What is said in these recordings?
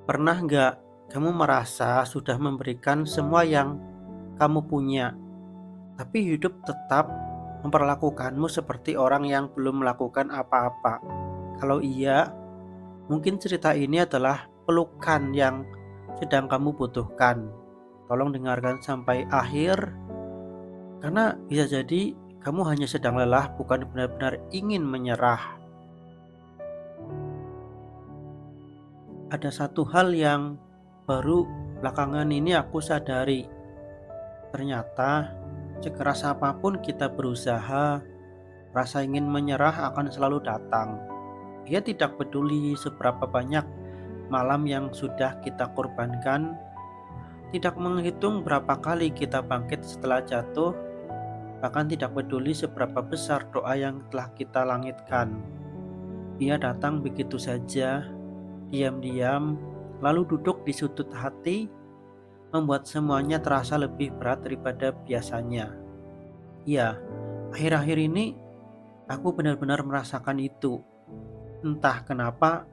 Pernah nggak kamu merasa sudah memberikan semua yang kamu punya, tapi hidup tetap memperlakukanmu seperti orang yang belum melakukan apa-apa? Kalau iya, mungkin cerita ini adalah pelukan yang sedang kamu butuhkan. Tolong dengarkan sampai akhir, karena bisa jadi kamu hanya sedang lelah, bukan benar-benar ingin menyerah. Ada satu hal yang baru belakangan ini aku sadari. Ternyata, sekeras apapun kita berusaha, rasa ingin menyerah akan selalu datang. Ia tidak peduli seberapa banyak malam yang sudah kita korbankan, tidak menghitung berapa kali kita bangkit setelah jatuh, bahkan tidak peduli seberapa besar doa yang telah kita langitkan. Ia datang begitu saja, diam-diam, lalu duduk di sudut hati, membuat semuanya terasa lebih berat daripada biasanya. Iya, akhir-akhir ini aku benar-benar merasakan itu. Entah kenapa,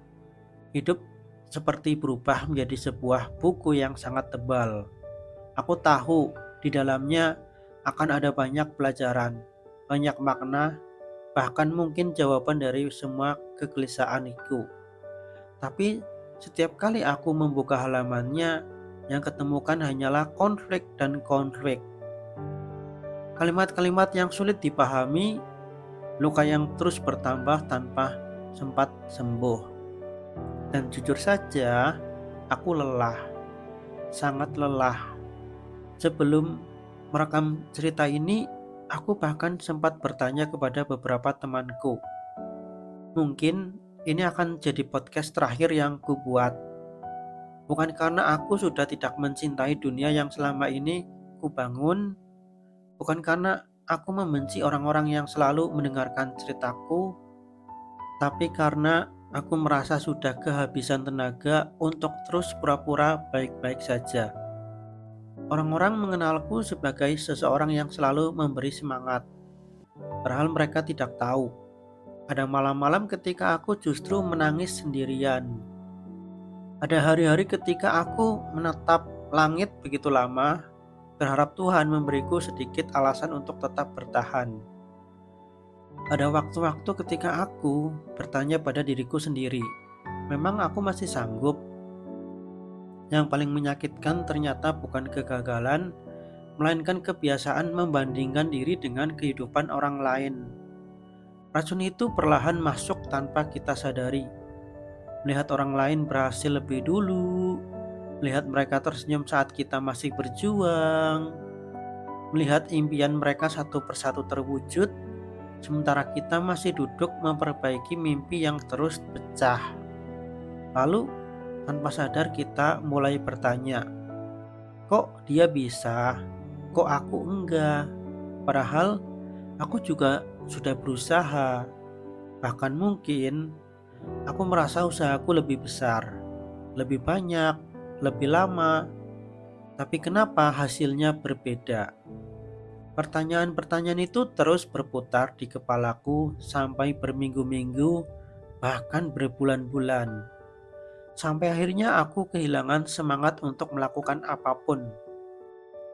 hidup seperti berubah menjadi sebuah buku yang sangat tebal. Aku tahu di dalamnya akan ada banyak pelajaran, banyak makna, bahkan mungkin jawaban dari semua kegelisahan itu. Tapi setiap kali aku membuka halamannya, yang ketemukan hanyalah konflik dan konflik. Kalimat-kalimat yang sulit dipahami, luka yang terus bertambah tanpa sempat sembuh. Dan jujur saja, aku lelah, sangat lelah. Sebelum merekam cerita ini, aku bahkan sempat bertanya kepada beberapa temanku. Mungkin ini akan jadi podcast terakhir yang kubuat. Bukan karena aku sudah tidak mencintai dunia yang selama ini kubangun, bukan karena aku membenci orang-orang yang selalu mendengarkan ceritaku, tapi karena aku merasa sudah kehabisan tenaga untuk terus pura-pura baik-baik saja. Orang-orang mengenalku sebagai seseorang yang selalu memberi semangat, padahal mereka tidak tahu. Ada malam-malam ketika aku justru menangis sendirian. Ada hari-hari ketika aku menatap langit begitu lama, berharap Tuhan memberiku sedikit alasan untuk tetap bertahan. Ada waktu-waktu ketika aku bertanya pada diriku sendiri, memang aku masih sanggup? Yang paling menyakitkan ternyata bukan kegagalan, melainkan kebiasaan membandingkan diri dengan kehidupan orang lain. Racun itu perlahan masuk tanpa kita sadari. Melihat orang lain berhasil lebih dulu, melihat mereka tersenyum saat kita masih berjuang, melihat impian mereka satu persatu terwujud, sementara kita masih duduk memperbaiki mimpi yang terus pecah. Lalu, tanpa sadar kita mulai bertanya, kok dia bisa? Kok aku enggak? Padahal aku juga sudah berusaha. Bahkan mungkin aku merasa usahaku lebih besar, lebih banyak, lebih lama. Tapi kenapa hasilnya berbeda? Pertanyaan-pertanyaan itu terus berputar di kepalaku sampai berminggu-minggu, bahkan berbulan-bulan. Sampai akhirnya aku kehilangan semangat untuk melakukan apapun.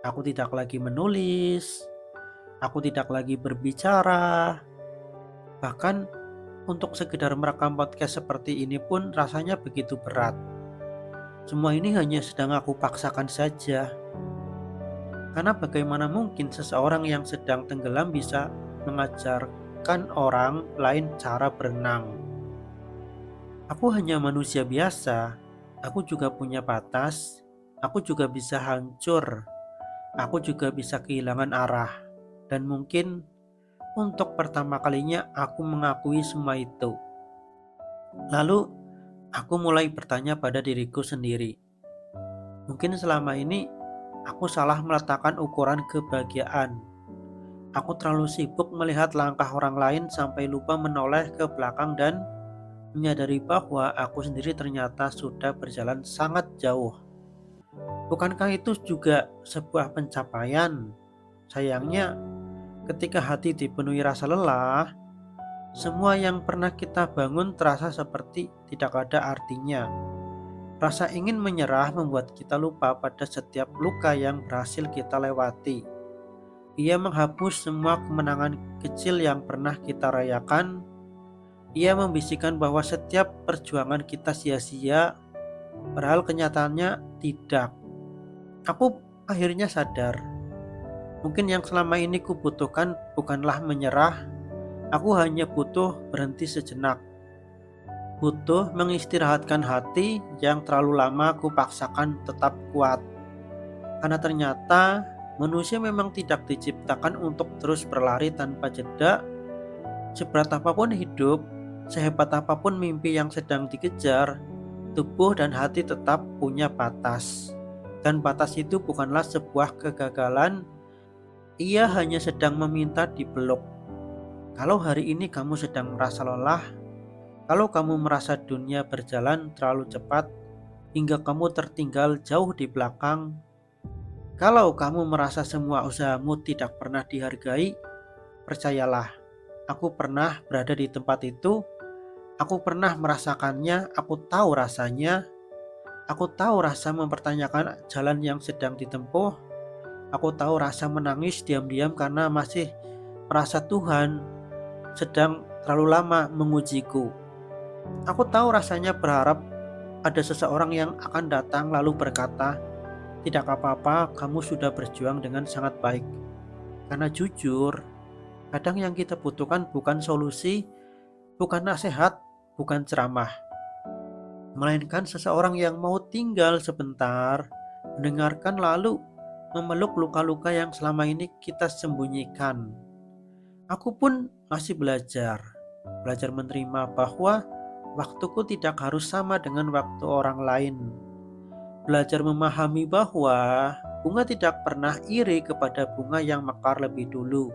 Aku tidak lagi menulis, aku tidak lagi berbicara, bahkan untuk sekedar merekam podcast seperti ini pun rasanya begitu berat. Semua ini hanya sedang aku paksakan saja. Karena bagaimana mungkin seseorang yang sedang tenggelam bisa mengajarkan orang lain cara berenang? Aku hanya manusia biasa. Aku juga punya batas. Aku juga bisa hancur. Aku juga bisa kehilangan arah. Dan mungkin untuk pertama kalinya aku mengakui semua itu. Lalu aku mulai bertanya pada diriku sendiri. Mungkin selama ini aku salah meletakkan ukuran kebahagiaan. Aku terlalu sibuk melihat langkah orang lain sampai lupa menoleh ke belakang dan menyadari bahwa aku sendiri ternyata sudah berjalan sangat jauh. Bukankah itu juga sebuah pencapaian? Sayangnya, ketika hati dipenuhi rasa lelah, semua yang pernah kita bangun terasa seperti tidak ada artinya. Rasa ingin menyerah membuat kita lupa pada setiap luka yang berhasil kita lewati. Ia menghapus semua kemenangan kecil yang pernah kita rayakan. Ia membisikkan bahwa setiap perjuangan kita sia-sia, padahal kenyataannya tidak. Aku akhirnya sadar, mungkin yang selama ini kubutuhkan bukanlah menyerah, aku hanya butuh berhenti sejenak. Butuh mengistirahatkan hati yang terlalu lama kupaksakan tetap kuat. Karena ternyata manusia memang tidak diciptakan untuk terus berlari tanpa jeda. Seberat apapun hidup, sehebat apapun mimpi yang sedang dikejar, tubuh dan hati tetap punya batas. Dan batas itu bukanlah sebuah kegagalan, ia hanya sedang meminta dipeluk. Kalau hari ini kamu sedang merasa lelah, kalau kamu merasa dunia berjalan terlalu cepat hingga kamu tertinggal jauh di belakang, kalau kamu merasa semua usahamu tidak pernah dihargai, percayalah, aku pernah berada di tempat itu, aku pernah merasakannya, aku tahu rasanya, aku tahu rasa mempertanyakan jalan yang sedang ditempuh, aku tahu rasa menangis diam-diam karena masih merasa Tuhan sedang terlalu lama mengujiku. Aku tahu rasanya berharap ada seseorang yang akan datang lalu berkata, "Tidak apa-apa, kamu sudah berjuang dengan sangat baik." Karena jujur, kadang yang kita butuhkan bukan solusi, bukan nasihat, bukan ceramah, melainkan seseorang yang mau tinggal sebentar, mendengarkan lalu memeluk luka-luka yang selama ini kita sembunyikan. Aku pun masih belajar menerima bahwa waktuku tidak harus sama dengan waktu orang lain. Belajar memahami bahwa bunga tidak pernah iri kepada bunga yang mekar lebih dulu.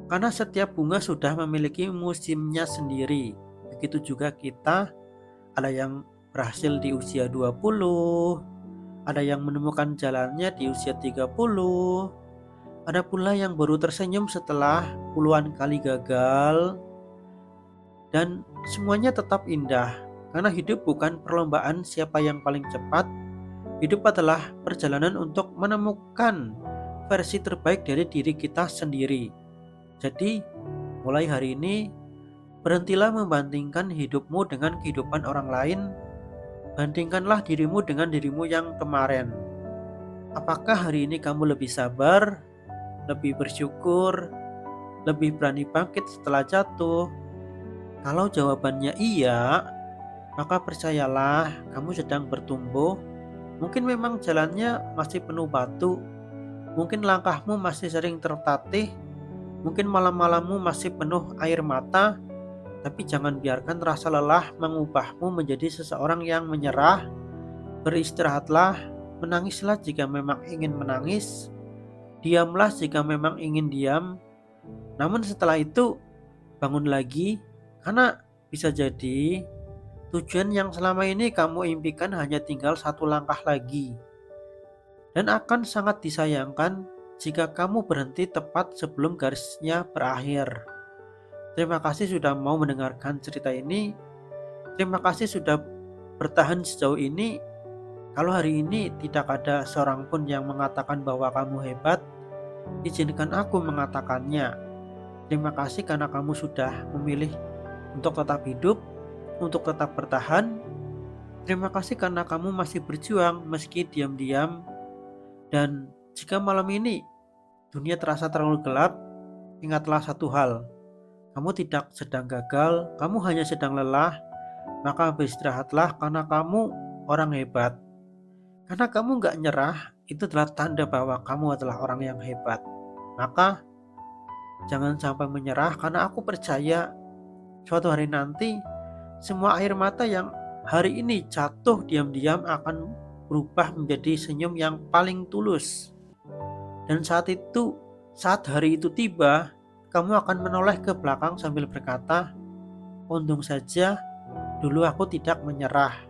Karena setiap bunga sudah memiliki musimnya sendiri. Begitu juga kita, ada yang berhasil di usia 20, ada yang menemukan jalannya di usia 30, ada pula yang baru tersenyum setelah puluhan kali gagal. Dan semuanya tetap indah, karena hidup bukan perlombaan siapa yang paling cepat. Hidup adalah perjalanan untuk menemukan versi terbaik dari diri kita sendiri. Jadi, mulai hari ini, berhentilah membandingkan hidupmu dengan kehidupan orang lain. Bandingkanlah dirimu dengan dirimu yang kemarin. Apakah hari ini kamu lebih sabar, lebih bersyukur, lebih berani bangkit setelah jatuh? Kalau jawabannya iya, maka percayalah kamu sedang bertumbuh. Mungkin memang jalannya masih penuh batu, mungkin langkahmu masih sering tertatih, mungkin malam-malammu masih penuh air mata, tapi jangan biarkan rasa lelah mengubahmu menjadi seseorang yang menyerah. Beristirahatlah, menangislah jika memang ingin menangis, diamlah jika memang ingin diam. Namun setelah itu, bangun lagi. Karena bisa jadi tujuan yang selama ini kamu impikan hanya tinggal satu langkah lagi. Dan akan sangat disayangkan jika kamu berhenti tepat sebelum garisnya berakhir. Terima kasih sudah mau mendengarkan cerita ini. Terima kasih sudah bertahan sejauh ini. Kalau hari ini tidak ada seorang pun yang mengatakan bahwa kamu hebat, izinkan aku mengatakannya. Terima kasih karena kamu sudah memilih untuk tetap hidup, untuk tetap bertahan. Terima kasih karena kamu masih berjuang meski diam-diam. Dan jika malam ini dunia terasa terlalu gelap, ingatlah satu hal. Kamu tidak sedang gagal, kamu hanya sedang lelah. Maka beristirahatlah karena kamu orang hebat. Karena kamu gak nyerah, itu adalah tanda bahwa kamu adalah orang yang hebat. Maka jangan sampai menyerah, karena aku percaya suatu hari nanti, semua air mata yang hari ini jatuh diam-diam akan berubah menjadi senyum yang paling tulus. Dan saat hari itu tiba, kamu akan menoleh ke belakang sambil berkata, "Untung saja dulu aku tidak menyerah."